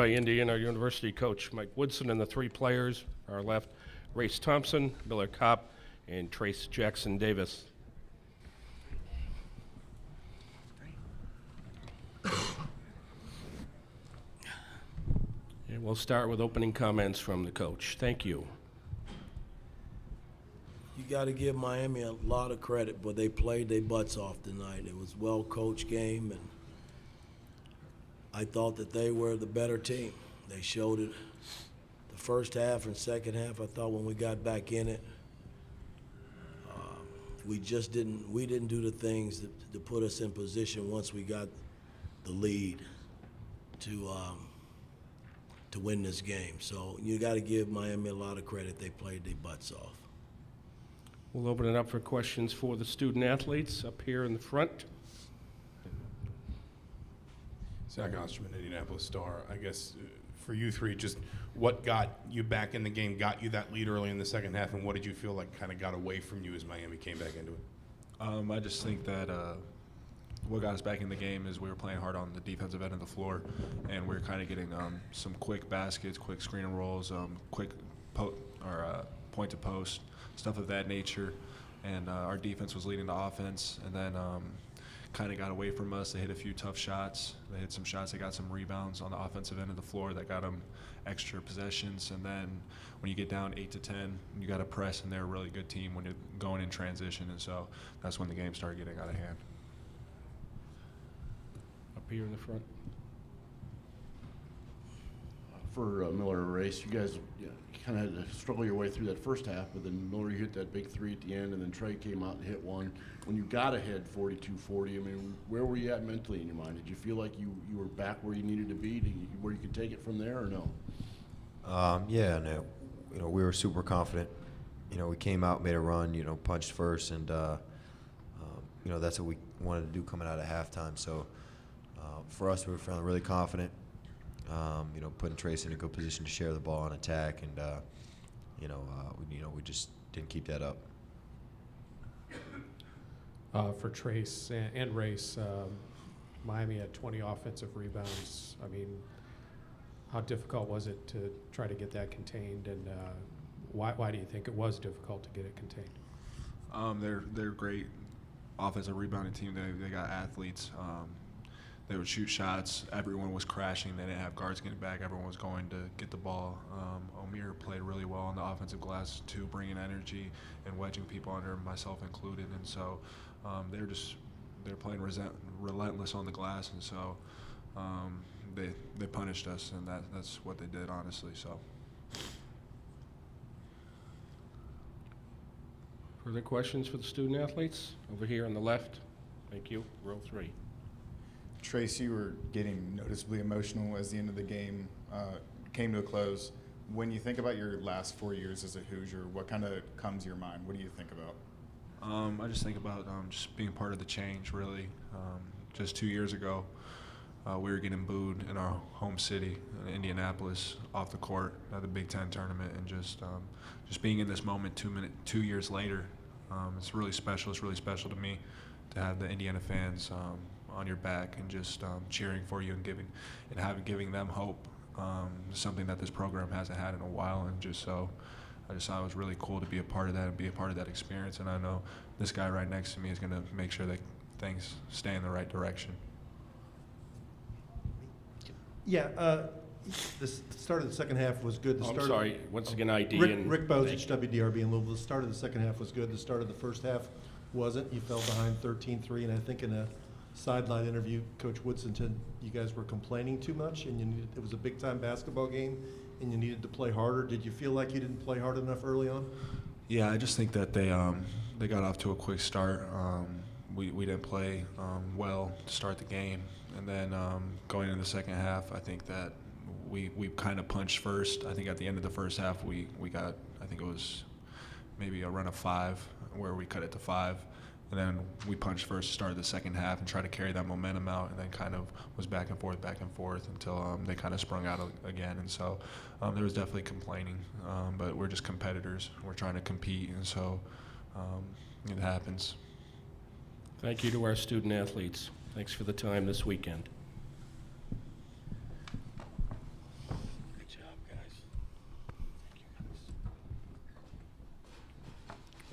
By Indiana University coach Mike Woodson, and the three players are left: Race Thompson, Miller Kopp, and Trayce Jackson-Davis. And we'll start with opening comments from the coach. Thank you. You got to give Miami a lot of credit, but they played their butts off tonight. It was a well-coached game, and I thought that they were the better team. They showed it the first half and second half. I thought when we got back in it, we didn't do the things to put us in position once we got the lead to win this game. So you got to give Miami a lot of credit. They played their butts off. We'll open it up for questions for the student athletes up here in the front. Zach Osterman, Indianapolis Star. I guess for you three, just what got you back in the game, got you that lead early in the second half, and what did you feel like kind of got away from you as Miami came back into it? I just think that what got us back in the game is we were playing hard on the defensive end of the floor, and we were kind of getting some quick baskets, quick screen and rolls, quick point to post, stuff of that nature. And our defense was leading the offense, and then kind of got away from us. They hit a few tough shots. They hit some shots. They got some rebounds on the offensive end of the floor that got them extra possessions. And then when you get down 8 to 10, you got to press, and they're a really good team when you're going in transition. And so that's when the game started getting out of hand. Up here in the front. For Miller or Race, you guys kind of had to struggle your way through that first half, but then Miller hit that big three at the end, and then Trey came out and hit one. When you got ahead 42-40, I mean, where were you at mentally in your mind? Did you feel like you were back where you needed to be, where you could take it from there, or no? Yeah, no. We were super confident. We came out, made a run, punched first, and that's what we wanted to do coming out of halftime. So for us, we were feeling really confident. Putting Trayce in a good position to share the ball on attack, and we just didn't keep that up. For Trayce and Race, Miami had 20 offensive rebounds. I mean, how difficult was it to try to get that contained, and why do you think it was difficult to get it contained? They're great offensive rebounding team. They got athletes. They would shoot shots. Everyone was crashing. They didn't have guards getting back. Everyone was going to get the ball. Omir played really well on the offensive glass too, bringing energy and wedging people under, myself included. And so they're playing relentless on the glass. And so they punished us, and that's what they did, honestly. So. Further questions for the student athletes? Over here on the left. Thank you. Row 3. Trayce, you were getting noticeably emotional as the end of the game came to a close. When you think about your last 4 years as a Hoosier, what kind of comes to your mind? What do you think about? I just think about just being part of the change, really. Just 2 years ago, we were getting booed in our home city, in Indianapolis, off the court at the Big Ten tournament, and just being in this moment 2 years later, it's really special. It's really special to me to have the Indiana fans on your back and just cheering for you and giving them hope. Something that this program hasn't had in a while, and I just thought it was really cool to be a part of that and be a part of that experience. And I know this guy right next to me is going to make sure that things stay in the right direction. Yeah, the start of the second half was good. I'm sorry. Once again, ID. Rick Bozich, WDRB in Louisville. The start of the second half was good. The start of the first half wasn't. You fell behind 13-3, and I think in a sideline interview, Coach Woodson said you guys were complaining too much, and it was a big-time basketball game, and you needed to play harder. Did you feel like you didn't play hard enough early on? Yeah, I just think that they got off to a quick start. We didn't play well to start the game, and then going into the second half, I think that we kind of punched first. I think at the end of the first half, we got, I think it was maybe a run of 5 where we cut it to 5. And then we punched first, started the second half, and tried to carry that momentum out, and then kind of was back and forth until they kind of sprung out again. And so there was definitely complaining, but we're just competitors. We're trying to compete, and so it happens. Thank you to our student athletes. Thanks for the time this weekend.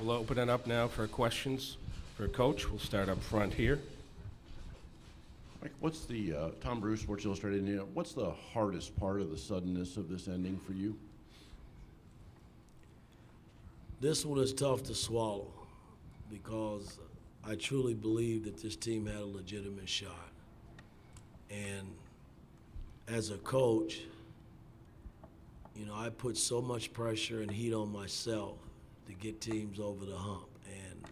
We'll open it up now for questions for Coach. We'll start up front here. Mike, what's the, Tom Bruce, Sports Illustrated, what's the hardest part of the suddenness of this ending for you? This one is tough to swallow because I truly believe that this team had a legitimate shot. And as a coach, you know, I put so much pressure and heat on myself to get teams over the hump. And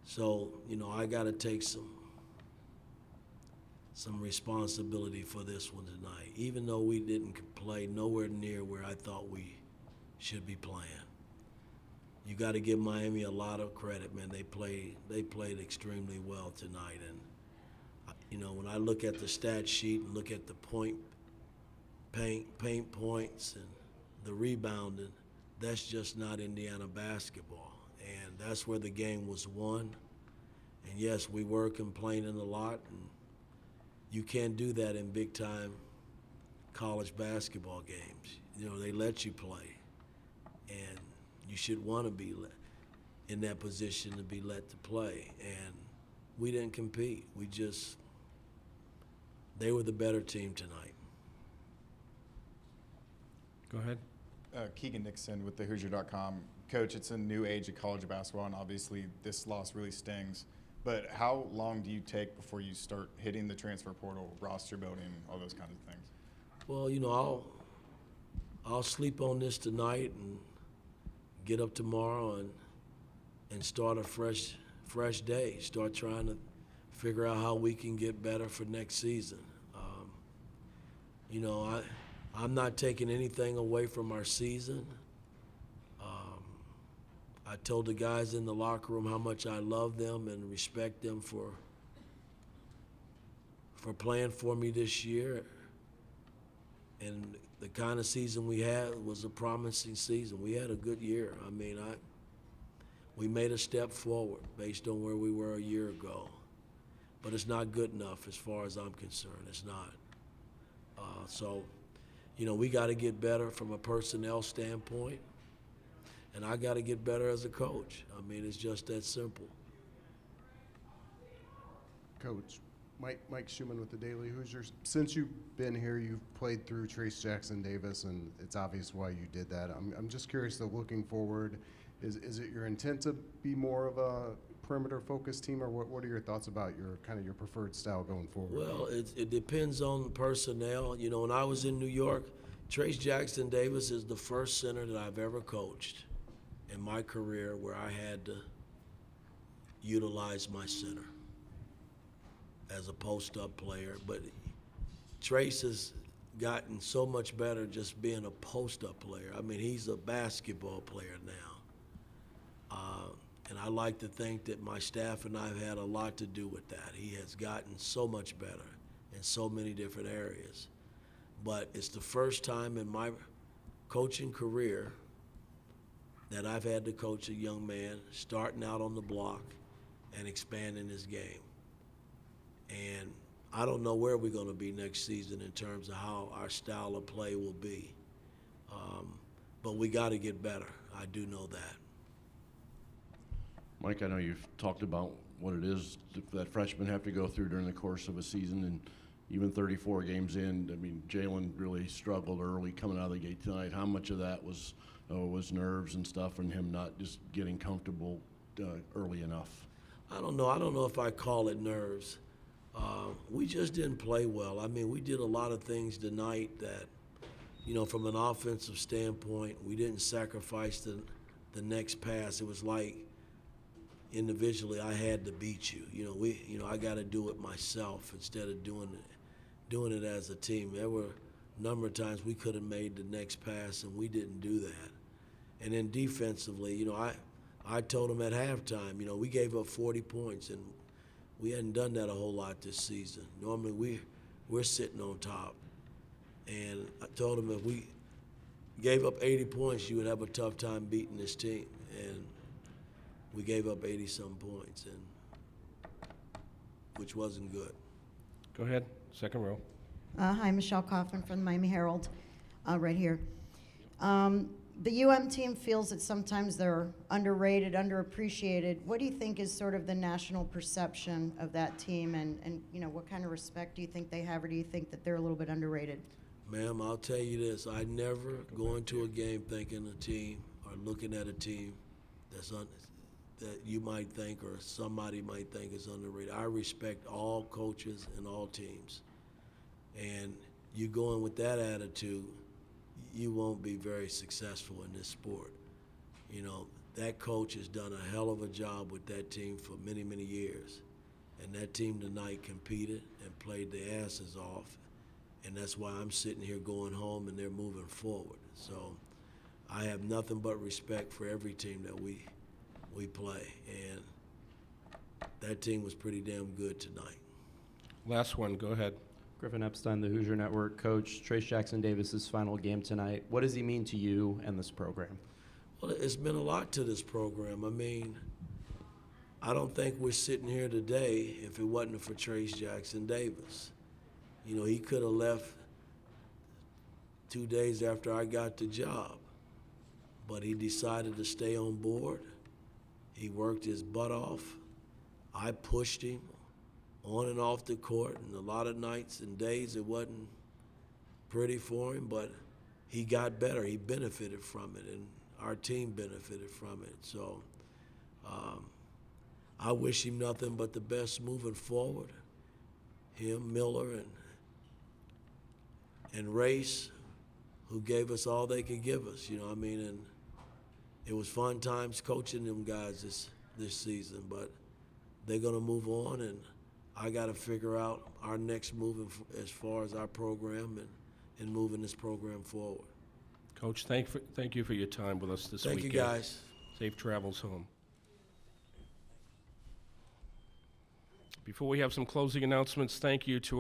so, you know, I got to take some responsibility for this one tonight, even though we didn't play nowhere near where I thought we should be playing. You got to give Miami a lot of credit, man. They played extremely well tonight. And, you know, when I look at the stat sheet and look at the paint points and the rebounding, that's just not Indiana basketball. And that's where the game was won. And yes, we were complaining a lot, and you can't do that in big-time college basketball games. You know, they let you play, and you should want to be in that position to be let to play. And we didn't compete. They were the better team tonight. Go ahead. Keegan Nixon with thehoosier.com. Coach, it's a new age of college basketball, and obviously this loss really stings. But how long do you take before you start hitting the transfer portal, roster building, all those kinds of things? Well, you know, I'll sleep on this tonight and get up tomorrow and start a fresh day. Start trying to figure out how we can get better for next season. You know, I'm not taking anything away from our season. I told the guys in the locker room how much I love them and respect them for playing for me this year. And the kind of season we had was a promising season. We had a good year. I mean, we made a step forward based on where we were a year ago. But it's not good enough as far as I'm concerned. It's not. So, you know, we got to get better from a personnel standpoint. And I got to get better as a coach. I mean, it's just that simple. Coach, Mike Schumann with the Daily Hoosiers. Since you've been here, you've played through Trayce Jackson-Davis, and it's obvious why you did that. I'm just curious, though, looking forward, is it your intent to be more of a perimeter-focused team, or what are your thoughts about your preferred style going forward? Well, it depends on the personnel. You know, when I was in New York, Trayce Jackson-Davis is the first center that I've ever coached in my career where I had to utilize my center as a post-up player. But Trayce has gotten so much better just being a post-up player. I mean, he's a basketball player now. And I like to think that my staff and I have had a lot to do with that. He has gotten so much better in so many different areas. But it's the first time in my coaching career that I've had to coach a young man starting out on the block and expanding his game. And I don't know where we're going to be next season in terms of how our style of play will be. But we got to get better. I do know that. Mike, I know you've talked about what it is that freshmen have to go through during the course of a season, and even 34 games in, I mean, Jalen really struggled early coming out of the gate tonight. How much of that was nerves and stuff and him not just getting comfortable early enough? I don't know. I don't know if I call it nerves. We just didn't play well. I mean, we did a lot of things tonight that, you know, from an offensive standpoint, we didn't sacrifice the next pass. It was like individually I had to beat you. You know, I got to do it myself instead of doing it as a team. There were a number of times we could have made the next pass, and we didn't do that. And then defensively, you know, I told them at halftime, you know, we gave up 40 points, and we hadn't done that a whole lot this season. Normally we're sitting on top. And I told them if we gave up 80 points, you would have a tough time beating this team. And we gave up 80-some points, which wasn't good. Go ahead, second row. Hi, Michelle Coughlin from the Miami Herald, right here. The team feels that sometimes they're underrated, underappreciated. What do you think is sort of the national perception of that team, and you know, what kind of respect do you think they have, or do you think that they're a little bit underrated? Ma'am, I'll tell you this, I never go into a game thinking a team or looking at a team that you might think or somebody might think is underrated. I respect all coaches and all teams. And you go in with that attitude, you won't be very successful in this sport. You know, that coach has done a hell of a job with that team for many, many years. And that team tonight competed and played their asses off. And that's why I'm sitting here going home and they're moving forward. So I have nothing but respect for every team that we play. And that team was pretty damn good tonight. Last one, go ahead. Griffin Epstein, the Hoosier Network. Coach, Trayce Jackson-Davis' final game tonight. What does he mean to you and this program? Well, it's been a lot to this program. I mean, I don't think we're sitting here today if it wasn't for Trayce Jackson-Davis. You know, he could have left 2 days after I got the job, but he decided to stay on board. He worked his butt off. I pushed him on and off the court, and a lot of nights and days it wasn't pretty for him, but he got better. He benefited from it, and our team benefited from it. So I wish him nothing but the best moving forward. Him, Miller, and Race, who gave us all they could give us, you know what I mean? And it was fun times coaching them guys this season, but they're going to move on, and I got to figure out our next move as far as our program and moving this program forward. Coach, thank you for your time with us this weekend. Thank you, guys. Safe travels home. Before we have some closing announcements, thank you to